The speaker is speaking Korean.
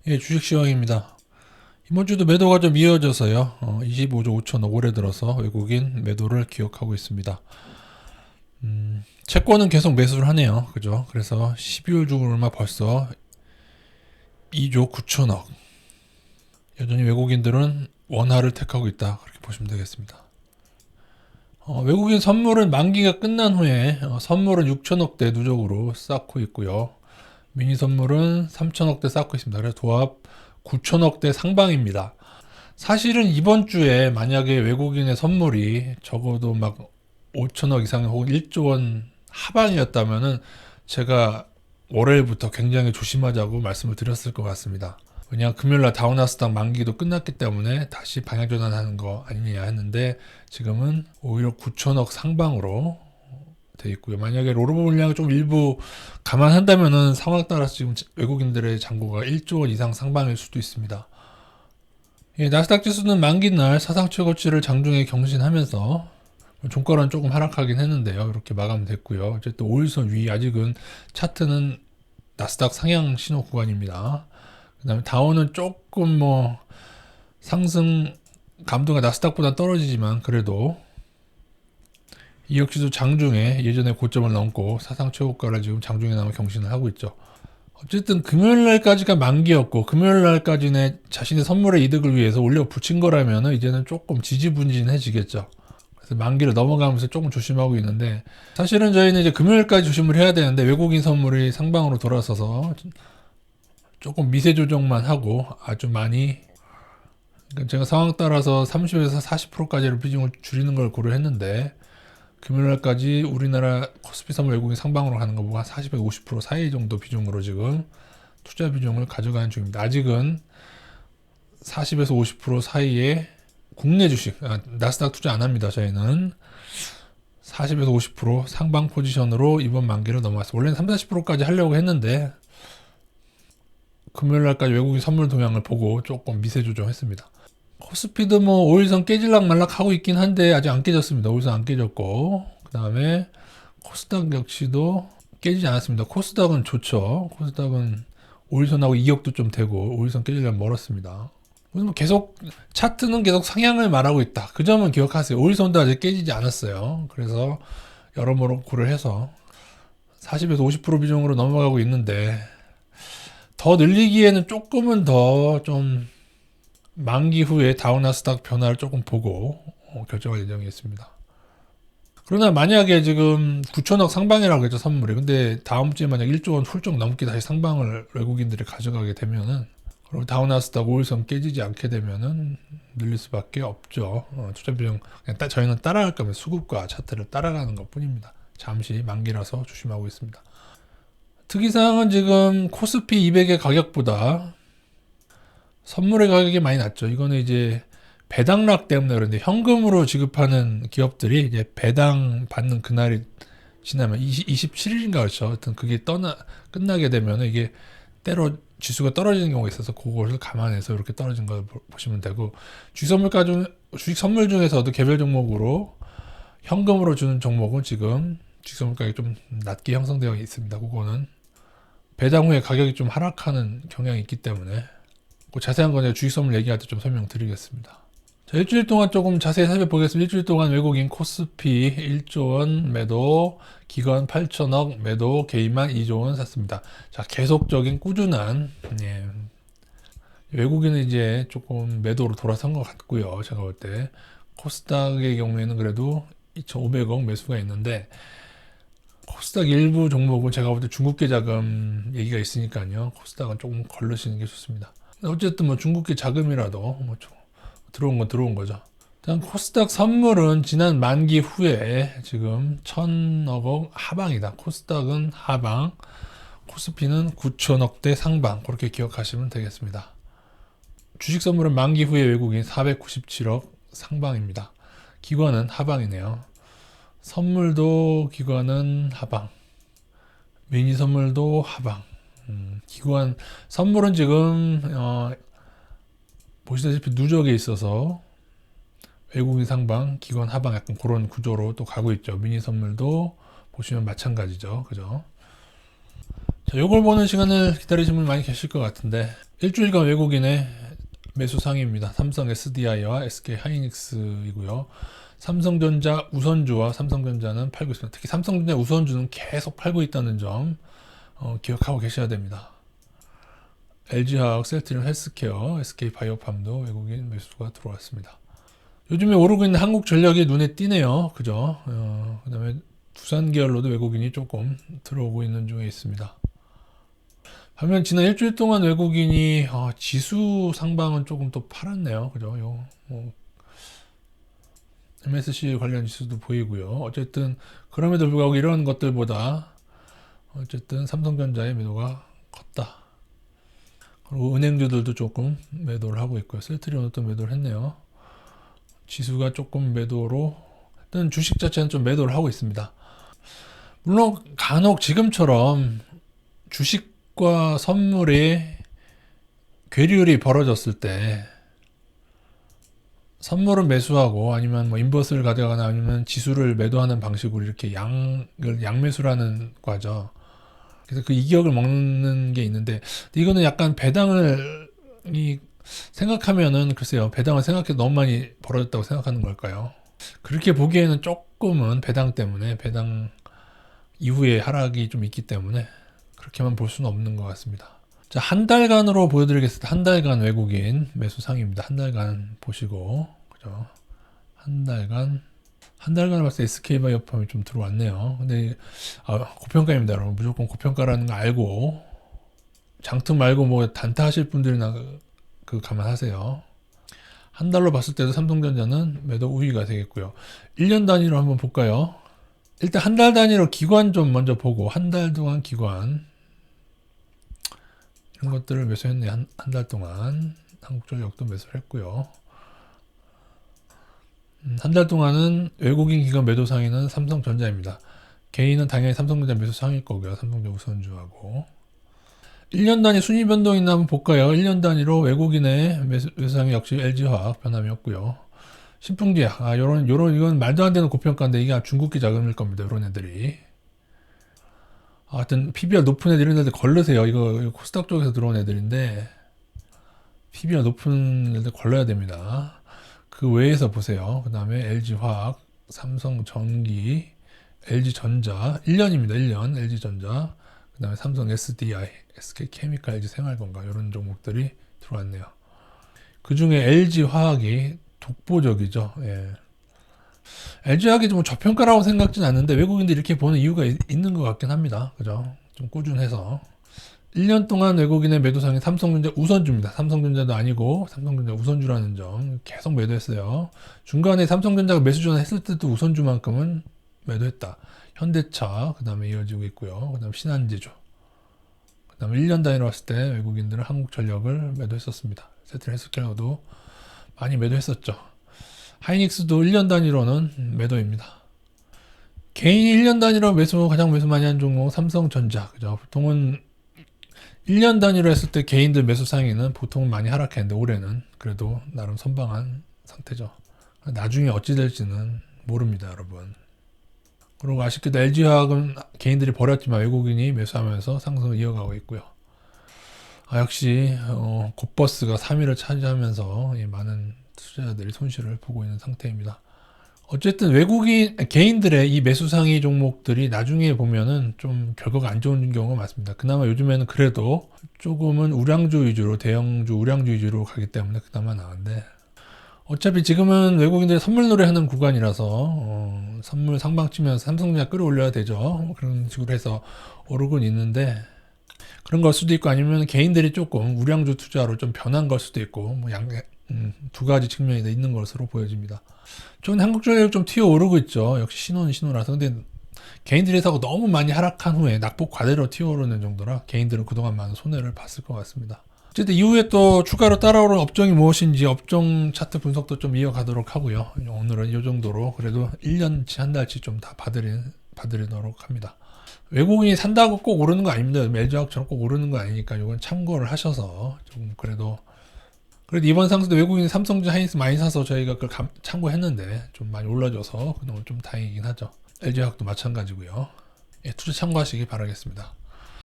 예, 주식 시황입니다. 이번 주도 매도가 좀 이어져서요. 25조 5천억 올해 들어서 외국인 매도를 기록하고 있습니다. 채권은 계속 매수를 하네요. 그죠? 그래서 12월 중으로만 벌써 2조 9천억. 여전히 외국인들은 원화를 택하고 있다. 그렇게 보시면 되겠습니다. 외국인 선물은 만기가 끝난 후에 선물은 6천억대 누적으로 쌓고 있고요. 미니 선물은 3천억대 쌓고 있습니다. 그래서 도합 9천억대 상방입니다. 사실은 이번 주에 만약에 외국인의 선물이 적어도 막 5천억 이상 혹은 1조 원 하방이었다면은 제가 월요일부터 굉장히 조심하자고 말씀을 드렸을 것 같습니다. 왜냐하면 금요일날 다우나스닥 만기도 끝났기 때문에 다시 방향 전환하는 거 아니냐 했는데 지금은 오히려 9천억 상방으로 돼 있고요. 만약에 롤오버 물량을 좀 일부 감안한다면은 상황 따라서 지금 외국인들의 잔고가 1조 원 이상 상방일 수도 있습니다. 예, 나스닥 지수는 만기날 사상 최고치를 장중에 경신하면서 종가는 조금 하락하긴 했는데요. 이렇게 마감됐고요. 어쨌든 5일선 위 아직은 차트는 나스닥 상향 신호 구간입니다. 그 다음에 다우는 조금 상승 감도가 나스닥보다 떨어지지만 그래도 이 역시도 장중에 예전의 고점을 넘고 사상 최고가를 지금 장중에 나와 경신을 하고 있죠. 어쨌든 금요일날까지가 만기였고 금요일날까지는 자신의 선물의 이득을 위해서 올려 붙인 거라면 이제는 조금 지지분진해지겠죠. 그래서 만기를 넘어가면서 조금 조심하고 있는데 사실은 저희는 이제 금요일까지 조심을 해야 되는데 외국인 선물이 상방으로 돌아서서 조금 미세 조정만 하고 아주 많이 그러니까 제가 상황 따라서 30에서 40%까지를 비중을 줄이는 걸 고려했는데 금요일날까지 우리나라 코스피 선물 외국인 상방으로 가는 것보다 40에서 50% 사이 정도 비중으로 지금 투자 비중을 가져가는 중입니다. 아직은 40에서 50% 사이에 국내 주식, 나스닥 투자 안 합니다. 저희는 40에서 50% 상방 포지션으로 이번 만기를 넘어갔어요. 원래는 3, 40%까지 하려고 했는데 금요일날까지 외국인 선물 동향을 보고 조금 미세 조정했습니다. 코스피도 5일선 깨질락 말락 하고 있긴 한데 아직 안 깨졌습니다. 5일선 안 깨졌고 그 다음에 코스닥 역시도 깨지지 않았습니다. 코스닥은 좋죠. 코스닥은 5일선하고 이격도 좀 되고 5일선 깨지려면 멀었습니다. 그래서 계속 차트는 계속 상향을 말하고 있다. 그 점은 기억하세요. 5일선도 아직 깨지지 않았어요. 그래서 여러모로 고려해서 40에서 50% 비중으로 넘어가고 있는데 더 늘리기에는 조금은 더 좀 만기 후에 다우나스닥 변화를 조금 보고 결정할 예정이겠습니다. 그러나 만약에 지금 9천억 상방이라고 했죠, 선물이. 근데 다음 주에 만약 1조 원 훌쩍 넘게 다시 상방을 외국인들이 가져가게 되면은 그리고 다우나스닥 5일선 깨지지 않게 되면은 늘릴 수밖에 없죠. 투자 비용 그냥 저희는 따라갈 거면 수급과 차트를 따라가는 것 뿐입니다. 잠시 만기라서 조심하고 있습니다. 특이사항은 지금 코스피 200의 가격보다 선물의 가격이 많이 낮죠. 이거는 이제 배당락 때문에 그런데 현금으로 지급하는 기업들이 이제 배당 받는 그날이 지나면 27일인가 그렇죠. 하여튼 그게 끝나게 되면 이게 때로 지수가 떨어지는 경우가 있어서 그것을 감안해서 이렇게 떨어진 걸 보시면 되고 주식 선물 중에서도 개별 종목으로 현금으로 주는 종목은 지금 주식 선물 가격이 좀 낮게 형성되어 있습니다. 그거는 배당 후에 가격이 좀 하락하는 경향이 있기 때문에 그 자세한 건 주식 선물 얘기할 때 좀 설명드리겠습니다. 자, 일주일 동안 조금 자세히 살펴보겠습니다. 일주일 동안 외국인 코스피 1조 원 매도, 기관 8천억 매도, 개인만 2조 원 샀습니다. 자, 계속적인 꾸준한 외국인은 이제 조금 매도로 돌아선 것 같고요. 제가 볼 때 코스닥의 경우에는 그래도 2,500억 매수가 있는데 코스닥 일부 종목은 제가 볼 때 중국계 자금 얘기가 있으니까요. 코스닥은 조금 걸르시는 게 좋습니다. 어쨌든 중국계 자금이라도 들어온 건 들어온 거죠. 일단 코스닥 선물은 지난 만기 후에 지금 1,000억 하방이다. 코스닥은 하방, 코스피는 9천억대 상방. 그렇게 기억하시면 되겠습니다. 주식 선물은 만기 후에 외국인 497억 상방입니다. 기관은 하방이네요. 선물도 기관은 하방, 미니 선물도 하방. 기관 선물은 지금 보시다시피 누적에 있어서 외국인 상방, 기관 하방 약간 그런 구조로 또 가고 있죠. 미니 선물도 보시면 마찬가지죠. 그죠? 자, 요걸 보는 시간을 기다리시는 분 많이 계실 것 같은데 일주일간 외국인의 매수 상위입니다. 삼성 SDI와 SK 하이닉스이고요. 삼성전자 우선주와 삼성전자는 팔고 있습니다. 특히 삼성전자 우선주는 계속 팔고 있다는 점 기억하고 계셔야 됩니다. LG화학, 셀트리온 헬스케어, SK바이오팜도 외국인 매수가 들어왔습니다. 요즘에 오르고 있는 한국전력이 눈에 띄네요. 그죠? 그 다음에 두산 계열로도 외국인이 조금 들어오고 있는 중에 있습니다. 반면 지난 일주일 동안 외국인이 지수 상방은 조금 또 팔았네요. 그죠? MSC 관련 지수도 보이고요. 어쨌든 그럼에도 불구하고 이런 것들보다 어쨌든 삼성전자의 매도가 컸다. 그리고 은행주들도 조금 매도를 하고 있고요. 셀트리온은 또 매도를 했네요. 지수가 조금 매도로 일단 주식 자체는 좀 매도를 하고 있습니다. 물론 간혹 지금처럼 주식과 선물의 괴리율이 벌어졌을 때 선물은 매수하고 아니면 뭐 인버스를 가져가거나 아니면 지수를 매도하는 방식으로 이렇게 양매수라는 과죠. 그래서 그 이격을 먹는 게 있는데 이거는 약간 배당을 생각하면은 글쎄요, 배당을 생각해도 너무 많이 벌어졌다고 생각하는 걸까요? 그렇게 보기에는 조금은 배당 때문에 배당 이후에 하락이 좀 있기 때문에 그렇게만 볼 수는 없는 것 같습니다. 자, 한 달간으로 보여드리겠습니다. 한 달간 외국인 매수 상입니다. 한 달간 보시고, 그죠? 한 달간을 봤을 때 SK바이오팜이 좀 들어왔네요. 근데, 고평가입니다, 여러분. 무조건 고평가라는 거 알고, 장투 말고 뭐 단타 하실 분들이나 감안하세요. 한 달로 봤을 때도 삼성전자는 매도 우위가 되겠고요. 1년 단위로 한번 볼까요? 일단 한 달 단위로 기관 좀 먼저 보고, 한 달 동안 기관. 이런 것들을 매수했네. 한 달 동안 한국전력도 매수를 했고요. 한 달 동안은 외국인 기관 매도 상위는 삼성전자입니다. 개인은 당연히 삼성전자 매수 상위일 거고요. 삼성전자 우선주하고 1년 단위 순위 변동 있나 한번 볼까요? 1년 단위로 외국인의 매수 상위 역시 LG화학 변함이 없고요. 신풍제약 이건 말도 안 되는 고평가인데 이게 중국기 자금일 겁니다. 이런 애들이. 하여튼 PBR 높은 애들 이런 애들 걸르세요. 이거 코스닥 쪽에서 들어온 애들인데 PBR 높은 애들 걸러야 됩니다. 그 외에서 보세요. 그 다음에 LG화학, 삼성전기, LG전자 1년입니다. 1년 LG전자, 그 다음에 삼성 SDI, SK케미칼, LG생활건강 이런 종목들이 들어왔네요. 그 중에 LG화학이 독보적이죠. 예. LG화학이 좀 저평가라고 생각지는 않는데 외국인들이 이렇게 보는 이유가 있는 것 같긴 합니다. 그죠? 좀 꾸준해서 1년 동안 외국인의 매도상이 삼성전자 우선주입니다. 삼성전자도 아니고 삼성전자 우선주라는 점 계속 매도했어요. 중간에 삼성전자가 매수 전환했을 때도 우선주만큼은 매도했다. 현대차 그 다음에 이어지고 있고요. 그 다음에 신한지주, 그 다음에 1년 단위로 봤을 때 외국인들은 한국전력을 매도했었습니다. 세트리 헬스케어도 많이 매도했었죠. 하이닉스도 1년 단위로는 매도입니다. 개인 1년 단위로 가장 매수 많이 한 종목 삼성전자. 그죠? 보통은 1년 단위로 했을 때 개인들 매수 상위는 보통은 많이 하락했는데 올해는 그래도 나름 선방한 상태죠. 나중에 어찌 될지는 모릅니다, 여러분. 그리고 아쉽게도 LG화학은 개인들이 버렸지만 외국인이 매수하면서 상승을 이어가고 있고요. 역시 곧버스가 3위를 차지하면서 많은 투자자들이 손실을 보고 있는 상태입니다. 어쨌든 개인들의 이 매수상위 종목들이 나중에 보면은 좀 결과가 안 좋은 경우가 많습니다. 그나마 요즘에는 그래도 조금은 대형주 우량주 위주로 가기 때문에 그나마 나은데, 어차피 지금은 외국인들이 선물 노래하는 구간이라서 선물 상방 치면서 삼성전자 끌어올려야 되죠. 그런 식으로 해서 오르곤 있는데, 그런 걸 수도 있고 아니면 개인들이 조금 우량주 투자로 좀 변한 걸 수도 있고, 두 가지 측면이 있는 것으로 보여집니다. 저는 한국전력 좀 튀어 오르고 있죠. 역시 신호는 신호라서. 근데 개인들이 사고 너무 많이 하락한 후에 낙폭 과대로 튀어 오르는 정도라 개인들은 그동안 많은 손해를 봤을 것 같습니다. 어쨌든 이후에 또 추가로 따라오는 업종이 무엇인지 업종 차트 분석도 좀 이어가도록 하고요. 오늘은 이 정도로 그래도 1년치 한 달치 좀 다 봐드리도록 합니다. 외국인이 산다고 꼭 오르는 거 아닙니다. LG화학처럼 꼭 오르는 거 아니니까 이건 참고를 하셔서 좀 그래도 이번 상승도 외국인 삼성전자 하이닉스 많이 사서 저희가 그걸 참고했는데 좀 많이 올라줘서 그동안 좀 다행이긴 하죠. LG화학도 마찬가지고요. 투자 참고하시기 바라겠습니다.